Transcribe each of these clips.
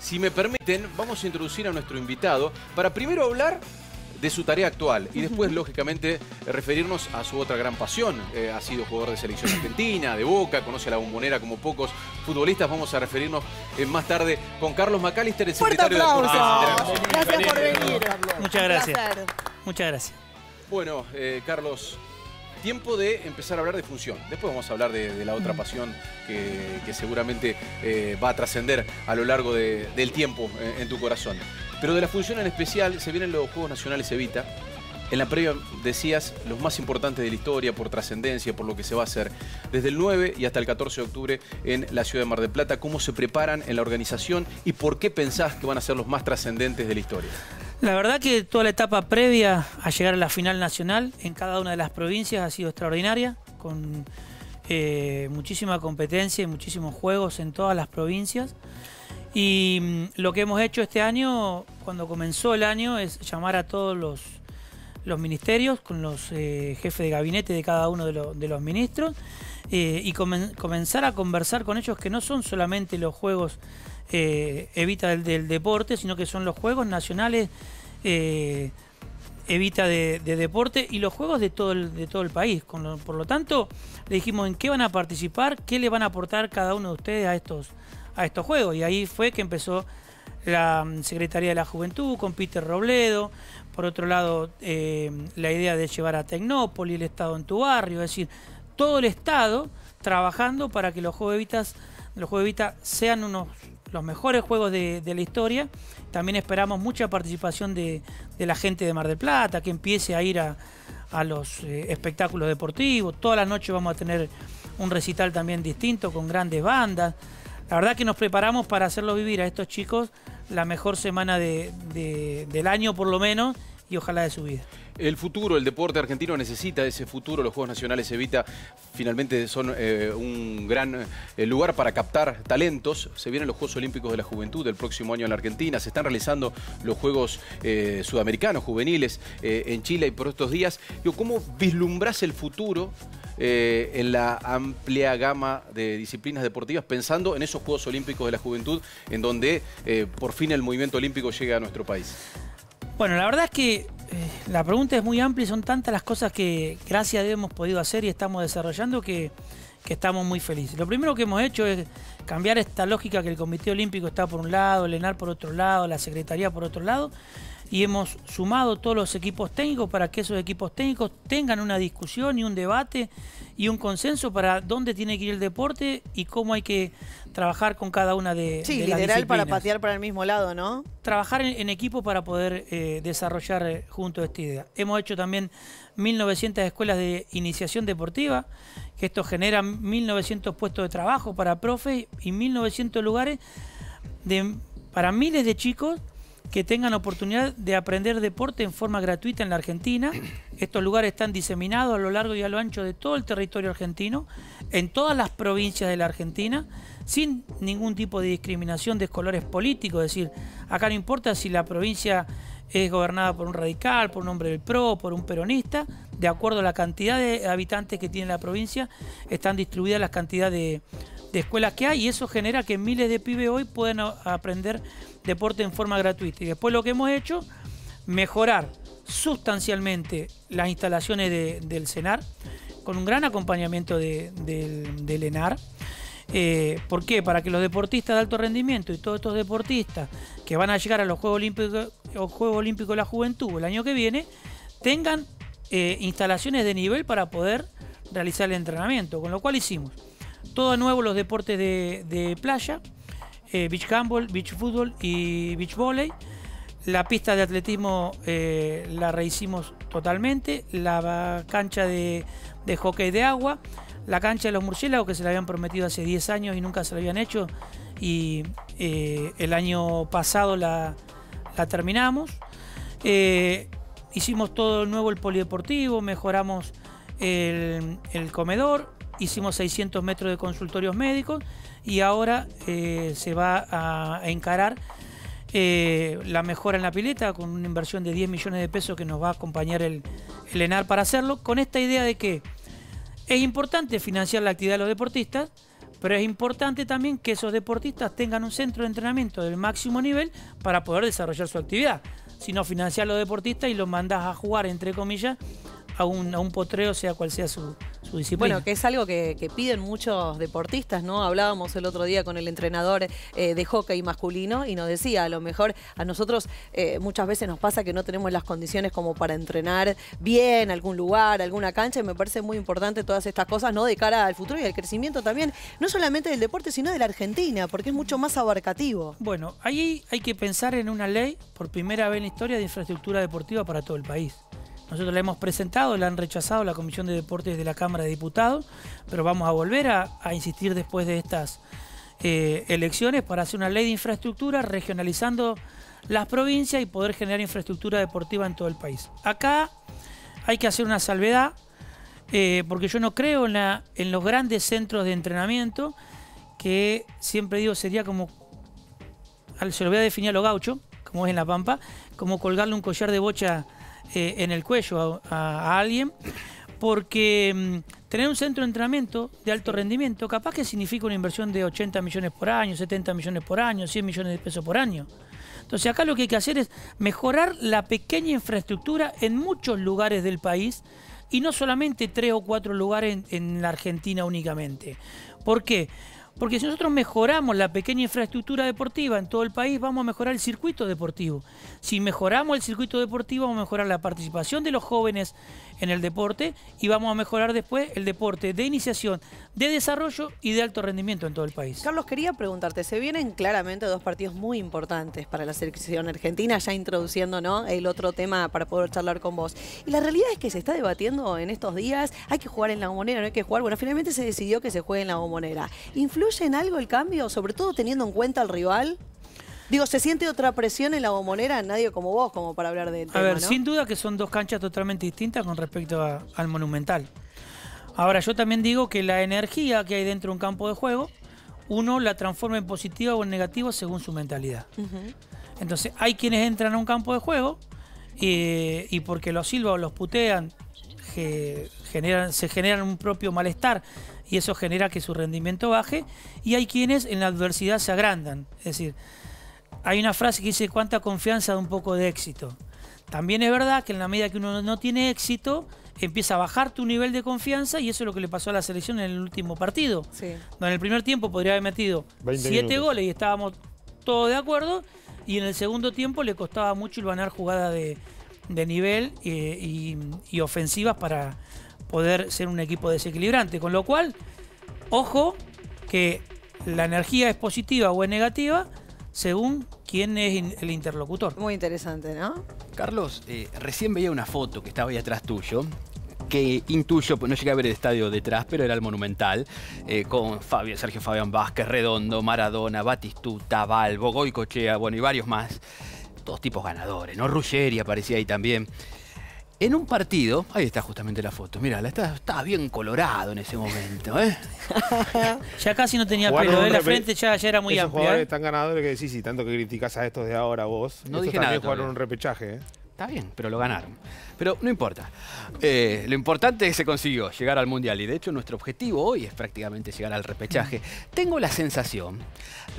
Si me permiten, vamos a introducir a nuestro invitado para primero hablar de su tarea actual y después, lógicamente, referirnos a su otra gran pasión. Ha sido jugador de selección argentina, de Boca, conoce a la Bombonera como pocos futbolistas. Vamos a referirnos más tarde con Carlos McAllister, el secretario de Deportes. Gracias por venir. Muchas gracias. Muchas gracias. Bueno, Carlos, tiempo de empezar a hablar de función. Después vamos a hablar de la otra pasión que seguramente va a trascender a lo largo del tiempo en tu corazón. Pero de la función en especial, se vienen los Juegos Nacionales Evita. En la previa decías los más importantes de la historia por trascendencia, por lo que se va a hacer desde el 9 y hasta el 14 de octubre en la ciudad de Mar del Plata. ¿Cómo se preparan en la organización y por qué pensás que van a ser los más trascendentes de la historia? La verdad que toda la etapa previa a llegar a la final nacional en cada una de las provincias ha sido extraordinaria, con muchísima competencia y muchísimos juegos en todas las provincias. Y lo que hemos hecho este año, cuando comenzó el año, es llamar a todos los ministerios, con los jefes de gabinete de cada uno de los ministros, y comenzar a conversar con ellos, que no son solamente los Juegos Evita del deporte, sino que son los Juegos Nacionales Evita de deporte y los Juegos de todo el país. Por lo tanto, le dijimos en qué van a participar, qué le van a aportar cada uno de ustedes a estos Juegos. Y ahí fue que empezó la Secretaría de la Juventud con Peter Robledo. Por otro lado, la idea de llevar a Tecnópolis, el Estado en tu barrio, es decir, todo el Estado trabajando para que los Juegos Evita sean los mejores juegos de la historia. También esperamos mucha participación de la gente de Mar del Plata, que empiece a ir a los espectáculos deportivos. Todas las noches vamos a tener un recital también distinto con grandes bandas. La verdad que nos preparamos para hacerlos vivir a estos chicos la mejor semana del año por lo menos, y ojalá de su vida. El futuro, el deporte argentino necesita ese futuro. Los Juegos Nacionales Evita finalmente son un gran lugar para captar talentos. Se vienen los Juegos Olímpicos de la Juventud el próximo año en la Argentina. Se están realizando los Juegos Sudamericanos juveniles en Chile y por estos días. ¿Cómo vislumbrás el futuro en la amplia gama de disciplinas deportivas, pensando en esos Juegos Olímpicos de la Juventud, en donde por fin el movimiento olímpico llega a nuestro país? Bueno, la verdad es que la pregunta es muy amplia y son tantas las cosas que gracias a Dios hemos podido hacer y estamos desarrollando que estamos muy felices. Lo primero que hemos hecho es cambiar esta lógica que el Comité Olímpico está por un lado, el ENAR por otro lado, la Secretaría por otro lado, y hemos sumado todos los equipos técnicos para que esos equipos técnicos tengan una discusión y un debate y un consenso para dónde tiene que ir el deporte y cómo hay que trabajar con cada una de las disciplinas. Literal para patear para el mismo lado, ¿no? Trabajar en equipo para poder desarrollar juntos esta idea. Hemos hecho también 1.900 escuelas de iniciación deportiva, que esto genera 1.900 puestos de trabajo para profes y 1.900 lugares para miles de chicos que tengan oportunidad de aprender deporte en forma gratuita en la Argentina. Estos lugares están diseminados a lo largo y a lo ancho de todo el territorio argentino, en todas las provincias de la Argentina, sin ningún tipo de discriminación de colores políticos. Es decir, acá no importa si la provincia es gobernada por un radical, por un hombre del PRO, por un peronista. De acuerdo a la cantidad de habitantes que tiene la provincia, están distribuidas las cantidades de escuelas que hay, y eso genera que miles de pibes hoy puedan aprender deporte en forma gratuita. Y después lo que hemos hecho, mejorar sustancialmente las instalaciones del CENAR, con un gran acompañamiento del ENAR. ¿Por qué? Para que los deportistas de alto rendimiento y todos estos deportistas que van a llegar a los Juegos Olímpicos de la Juventud el año que viene tengan instalaciones de nivel para poder realizar el entrenamiento, con lo cual hicimos todo nuevo los deportes de playa, beach handball, beach fútbol y beach volley. La pista de atletismo la rehicimos totalmente, la cancha de hockey de agua, la cancha de los murciélagos, que se la habían prometido hace 10 años y nunca se la habían hecho, y el año pasado la terminamos. Hicimos todo nuevo el polideportivo, mejoramos el comedor, hicimos 600 metros de consultorios médicos y ahora se va a encarar la mejora en la pileta con una inversión de 10 millones de pesos que nos va a acompañar el ENAR para hacerlo, con esta idea de que es importante financiar la actividad de los deportistas, Pero es importante también que esos deportistas tengan un centro de entrenamiento del máximo nivel para poder desarrollar su actividad. Si no, financiás a los deportistas y los mandás a jugar, entre comillas, a un potrero, sea cual sea su disciplina. Bueno, que es algo que piden muchos deportistas, ¿no? Hablábamos el otro día con el entrenador de hockey masculino y nos decía, a lo mejor a nosotros muchas veces nos pasa que no tenemos las condiciones como para entrenar bien algún lugar, alguna cancha, y me parece muy importante todas estas cosas, ¿no? De cara al futuro y al crecimiento también, no solamente del deporte, sino de la Argentina, porque es mucho más abarcativo. Bueno, ahí hay que pensar en una ley, por primera vez en la historia, de infraestructura deportiva para todo el país. Nosotros la hemos presentado, la han rechazado la Comisión de Deportes de la Cámara de Diputados, pero vamos a volver a insistir después de estas elecciones para hacer una ley de infraestructura regionalizando las provincias y poder generar infraestructura deportiva en todo el país. Acá hay que hacer una salvedad, porque yo no creo en los grandes centros de entrenamiento, que siempre digo sería como, se lo voy a definir a lo gaucho, como es en La Pampa, como colgarle un collar de bocha en el cuello a alguien, porque tener un centro de entrenamiento de alto rendimiento capaz que significa una inversión de 80 millones por año, 70 millones por año, 100 millones de pesos por año. Entonces acá lo que hay que hacer es mejorar la pequeña infraestructura en muchos lugares del país y no solamente 3 o 4 lugares en la Argentina únicamente. ¿Por qué? Porque si nosotros mejoramos la pequeña infraestructura deportiva en todo el país, vamos a mejorar el circuito deportivo. Si mejoramos el circuito deportivo, vamos a mejorar la participación de los jóvenes en el deporte y vamos a mejorar después el deporte de iniciación, de desarrollo y de alto rendimiento en todo el país. Carlos, quería preguntarte, se vienen claramente 2 partidos muy importantes para la selección argentina, ya introduciendo, ¿no?, el otro tema para poder charlar con vos. Y la realidad es que se está debatiendo en estos días, hay que jugar en La Bombonera, no hay que jugar. Bueno, finalmente se decidió que se juegue en La Bombonera. ¿Influye en algo el cambio, sobre todo teniendo en cuenta al rival? Digo, ¿se siente otra presión en La Bombonera? Nadie como vos, como para hablar del tema, A ver, ¿no? sin duda que son 2 canchas totalmente distintas con respecto al Monumental. Ahora, yo también digo que la energía que hay dentro de un campo de juego, uno la transforma en positiva o en negativa según su mentalidad. Entonces, hay quienes entran a un campo de juego y porque los silban o los putean, se generan un propio malestar y eso genera que su rendimiento baje, y hay quienes en la adversidad se agrandan. Es decir, hay una frase que dice: cuánta confianza da un poco de éxito. También es verdad que en la medida que uno no tiene éxito, empieza a bajar tu nivel de confianza, y eso es lo que le pasó a la selección en el último partido. Sí. Donde en el primer tiempo podría haber metido 7 minutos. goles y estábamos todos de acuerdo, y en el segundo tiempo le costaba mucho hilvanar jugadas de nivel y ofensivas para poder ser un equipo desequilibrante. Con lo cual, ojo, que la energía es positiva o es negativa según quién es el interlocutor. Muy interesante, ¿no? Carlos, recién veía una foto que estaba ahí atrás tuyo, que intuyo, pues no llegué a ver el estadio detrás, pero era el Monumental, con Sergio Fabián Vázquez, Redondo, Maradona, Batistuta, Balbo, Goycochea, bueno, y varios más. Todos tipos ganadores, ¿no? Ruggeri aparecía ahí también. En un partido, ahí está justamente la foto, mirá, estaba bien colorado en ese momento, ¿eh? Ya casi no tenía Jugaron pelo, un la repe- frente ya era muy Esos amplia. jugadores tan ganadores que decís, y tanto que criticás a estos de ahora vos. No estos dije también nada jugaron todavía. un repechaje, ¿eh? Está bien, pero lo ganaron. Pero no importa. Lo importante es que se consiguió llegar al Mundial. Y de hecho nuestro objetivo hoy es prácticamente llegar al repechaje. Tengo la sensación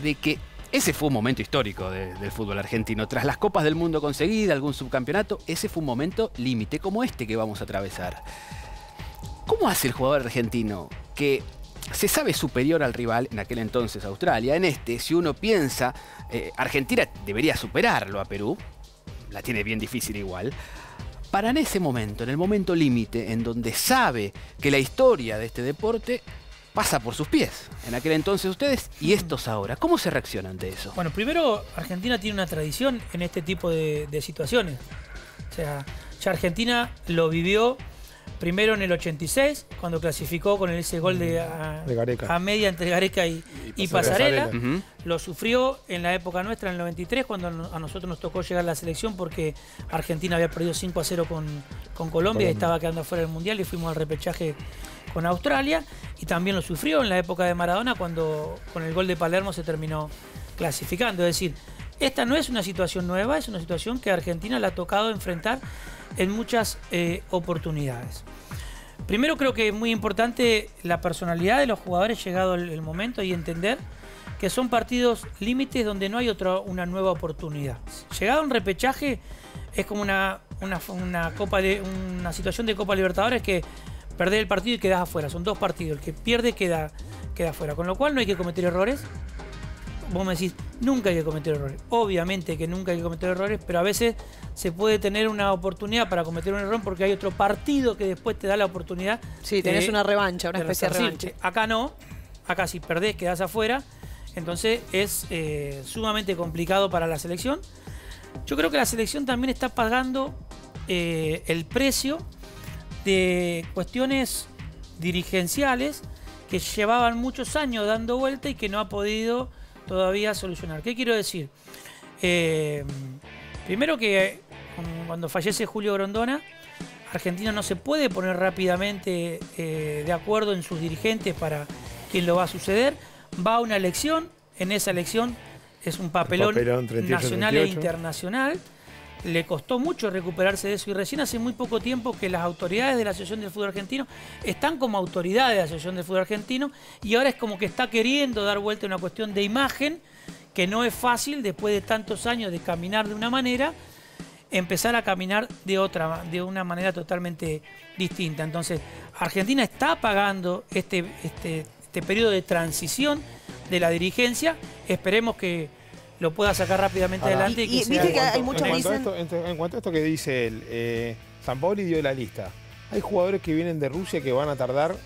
de que ese fue un momento histórico del fútbol argentino. Tras las Copas del Mundo conseguidas, algún subcampeonato, ese fue un momento límite como este que vamos a atravesar. ¿Cómo hace el jugador argentino que se sabe superior al rival, en aquel entonces Australia? En este, si uno piensa, Argentina debería superarlo a Perú, la tiene bien difícil igual, para en ese momento, en el momento límite, en donde sabe que la historia de este deporte pasa por sus pies. En aquel entonces ustedes y estos ahora. ¿Cómo se reacciona ante eso? Bueno, primero, Argentina tiene una tradición en este tipo de situaciones. O sea, ya Argentina lo vivió primero en el 86, cuando clasificó con ese gol de Gareca. a media entre Gareca y Pasarela. Pasarela. Lo sufrió en la época nuestra, en el 93, cuando a nosotros nos tocó llegar a la selección porque Argentina había perdido 5-0 con Colombia y estaba quedando fuera del Mundial, y fuimos al repechaje con Australia. Y también lo sufrió en la época de Maradona, cuando con el gol de Palermo se terminó clasificando. Es decir, esta no es una situación nueva, es una situación que a Argentina le ha tocado enfrentar en muchas oportunidades. Primero creo que es muy importante la personalidad de los jugadores llegado el momento y entender que son partidos límites donde no hay una nueva oportunidad. Llegado a un repechaje es como una situación de Copa Libertadores que perdés el partido y quedás afuera. Son 2 partidos. El que pierde queda afuera. Con lo cual no hay que cometer errores. Vos me decís, nunca hay que cometer errores. Obviamente que nunca hay que cometer errores, pero a veces se puede tener una oportunidad para cometer un error porque hay otro partido que después te da la oportunidad. Sí, tenés una revancha, una especie de revancha. Acá no. Acá si perdés quedás afuera. Entonces es sumamente complicado para la selección. Yo creo que la selección también está pagando el precio de cuestiones dirigenciales que llevaban muchos años dando vuelta y que no ha podido todavía solucionar. ¿Qué quiero decir? Primero que cuando fallece Julio Grondona, Argentina no se puede poner rápidamente de acuerdo en sus dirigentes para quién lo va a suceder. Va a una elección, en esa elección es un papelón 38, nacional 38. E internacional. Le costó mucho recuperarse de eso y recién hace muy poco tiempo que las autoridades de la Asociación del Fútbol Argentino están como autoridades de la Asociación del Fútbol Argentino y ahora es como que está queriendo dar vuelta a una cuestión de imagen que no es fácil después de tantos años de caminar de una manera, empezar a caminar de una manera totalmente distinta. Entonces, Argentina está pagando este periodo de transición de la dirigencia. Esperemos que lo pueda sacar rápidamente adelante. Y viste que hay muchos dicen... En cuanto a esto que dice él, Sampaoli dio la lista. Hay jugadores que vienen de Rusia que van a tardar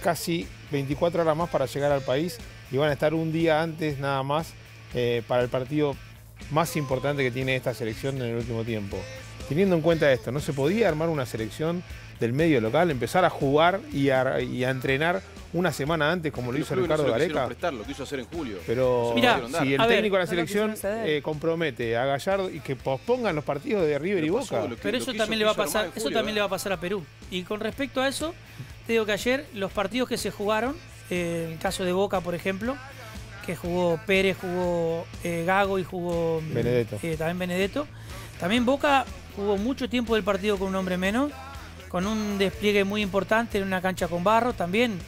casi 24 horas más para llegar al país y van a estar un día antes nada más para el partido más importante que tiene esta selección en el último tiempo. Teniendo en cuenta esto, ¿no se podía armar una selección del medio local, empezar a jugar y a entrenar una semana antes, como lo hizo Ricardo Gareca? Lo quiso hacer en julio. Pero mirá, si el técnico de la selección compromete a Gallardo y que pospongan los partidos de River y Boca. Pero eso también le va a pasar, le va a pasar a Perú. Y con respecto a eso, te digo que ayer los partidos que se jugaron, en el caso de Boca, por ejemplo, que jugó Pérez, jugó Gago y jugó Benedetto. También Benedetto. También Boca jugó mucho tiempo del partido con un hombre menos, con un despliegue muy importante en una cancha con barro. También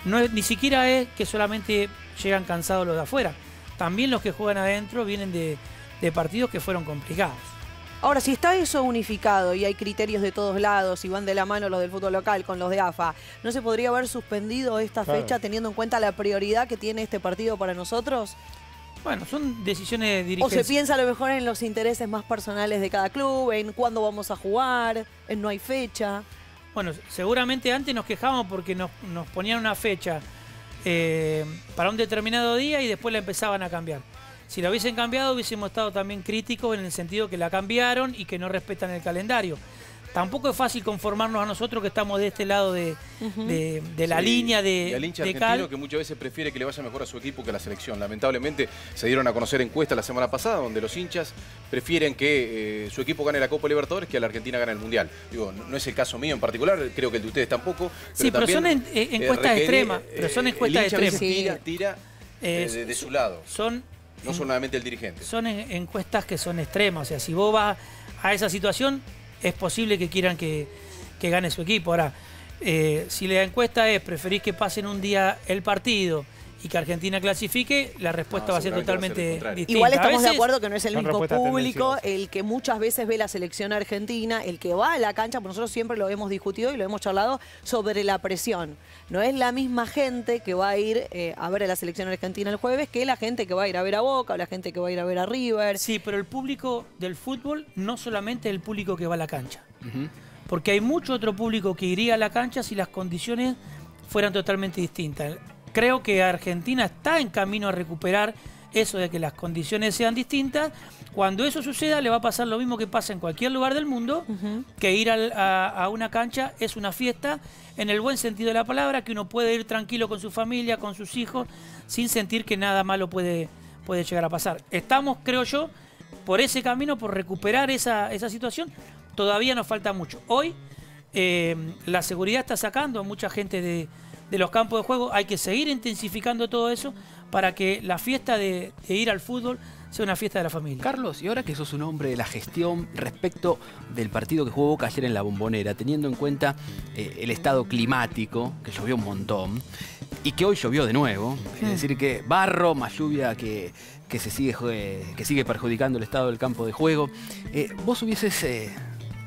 ni siquiera es que solamente llegan cansados los de afuera. También los que juegan adentro vienen de partidos que fueron complicados. Ahora, si está eso unificado y hay criterios de todos lados y van de la mano los del fútbol local con los de AFA, ¿no se podría haber suspendido esta fecha teniendo en cuenta la prioridad que tiene este partido para nosotros? Bueno, son decisiones dirigenciales. ¿O se piensa a lo mejor en los intereses más personales de cada club, en cuándo vamos a jugar, en no hay fecha? Bueno, seguramente antes nos quejábamos porque nos ponían una fecha para un determinado día y después la empezaban a cambiar. Si la hubiesen cambiado, hubiésemos estado también críticos en el sentido que la cambiaron y que no respetan el calendario. Tampoco es fácil conformarnos a nosotros que estamos de este lado de la línea de y al hincha argentino que muchas veces prefiere que le vaya mejor a su equipo que a la selección. Lamentablemente se dieron a conocer encuestas la semana pasada donde los hinchas prefieren que su equipo gane la Copa Libertadores que a la Argentina gane el Mundial. Digo, no es el caso mío en particular, creo que el de ustedes tampoco. Sí, pero son encuestas extremas. Pero son encuestas extremas. Tira de su lado. No solamente el dirigente. Son encuestas que son extremas. O sea, si vos vas a esa situación, es posible que quieran que gane su equipo. Ahora, si la encuesta es ¿preferís que pasen un día el partido y que Argentina clasifique? La respuesta va a ser totalmente distinta. Igual estamos de acuerdo que no es el único público el que muchas veces ve la selección argentina, el que va a la cancha, porque nosotros siempre lo hemos discutido y lo hemos charlado sobre la presión. No es la misma gente que va a ir a ver a la selección argentina el jueves que la gente que va a ir a ver a Boca o la gente que va a ir a ver a River. Sí, pero el público del fútbol no solamente es el público que va a la cancha. Porque hay mucho otro público que iría a la cancha si las condiciones fueran totalmente distintas. Creo que Argentina está en camino a recuperar eso de que las condiciones sean distintas. Cuando eso suceda, le va a pasar lo mismo que pasa en cualquier lugar del mundo, que ir a una cancha es una fiesta, en el buen sentido de la palabra, que uno puede ir tranquilo con su familia, con sus hijos, sin sentir que nada malo puede llegar a pasar. Estamos, creo yo, por ese camino, por recuperar esa situación. Todavía nos falta mucho. Hoy la seguridad está sacando a mucha gente de los campos de juego. Hay que seguir intensificando todo eso para que la fiesta de ir al fútbol sea una fiesta de la familia. Carlos, y ahora que sos un hombre de la gestión respecto del partido que jugó Boca ayer en la Bombonera, teniendo en cuenta el estado climático, que llovió un montón, y que hoy llovió de nuevo, es decir, que barro más lluvia que sigue perjudicando el estado del campo de juego, vos hubieses...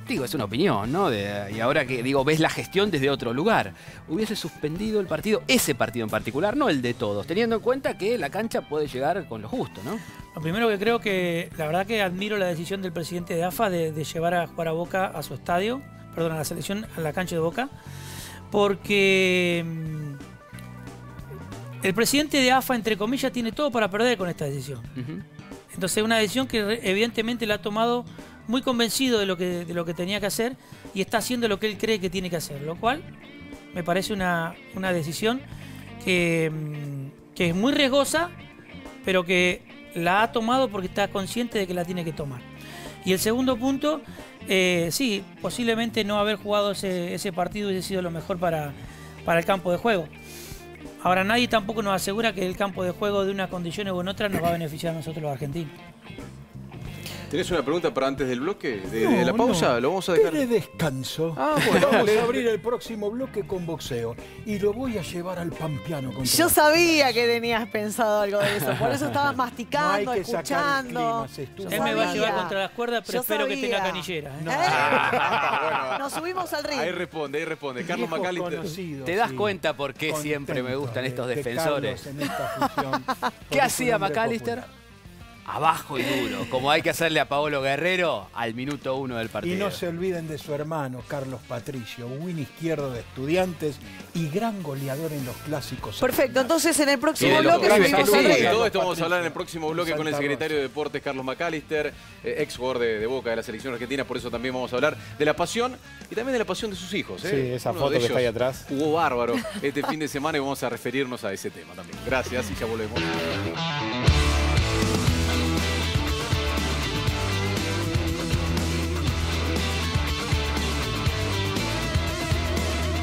Digo, es una opinión, ¿no? Y ahora que digo, ves la gestión desde otro lugar. Hubiese suspendido el partido, ese partido en particular, no el de todos, teniendo en cuenta que la cancha puede llegar con lo justo, ¿no? Lo primero que creo que, la verdad que admiro la decisión del presidente de AFA de llevar a jugar a Boca a su estadio, perdón, a la selección, a la cancha de Boca, porque el presidente de AFA, entre comillas, tiene todo para perder con esta decisión. Entonces, una decisión que evidentemente la ha tomado muy convencido de lo que tenía que hacer y está haciendo lo que él cree que tiene que hacer, lo cual me parece una decisión que es muy riesgosa, pero que la ha tomado porque está consciente de que la tiene que tomar. Y el segundo punto, sí, posiblemente no haber jugado ese partido hubiese sido lo mejor para el campo de juego. Ahora, nadie tampoco nos asegura que el campo de juego de unas condiciones u en otras nos va a beneficiar a nosotros los argentinos. ¿Tenés una pregunta para antes del bloque? ¿De la pausa? No. Lo vamos a dejar. De descanso. Ah, bueno. Vamos a abrir el próximo bloque con boxeo. Y lo voy a llevar al Pampeano. Yo sabía que tenías pensado algo de eso. Por eso estabas masticando, No hay que sacar el escuchando. clima, se estuvo. Él me va a llevar Sabía. contra las cuerdas, pero Yo espero que sabía. tenga canillera. ¿eh? Bueno, Nos subimos al ring. ahí responde. Carlos Viejos McAllister. conocidos, ¿Te das sí. cuenta por qué siempre me Contento gustan estos de defensores? Carlos en esta función, porque ¿Qué es un hacía hombre McAllister? popular. Abajo y duro, como hay que hacerle a Paolo Guerrero al minuto 1 del partido. Y no se olviden de su hermano, Carlos Patricio, win izquierdo de Estudiantes y gran goleador en los clásicos. Perfecto, entonces en el Y próximo de los bloque pibes que subimos al siguen. ring. Todo esto vamos a hablar en el próximo bloque con el Santa secretario de Rosa. Deportes, Carlos McAllister, ex jugador de Boca, de la selección argentina. Por eso también vamos a hablar de la pasión y también de la pasión de sus hijos. Sí, esa Uno foto de que está ahí ellos atrás. Jugó bárbaro este fin de semana y vamos a referirnos a ese tema también. Gracias y ya volvemos.